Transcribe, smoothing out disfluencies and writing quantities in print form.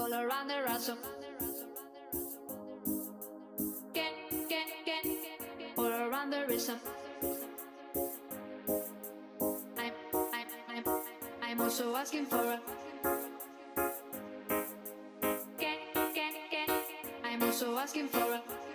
all around the rosum. All around the rhythm. I'm, I'm, I'm also asking for a. I'm also asking for a.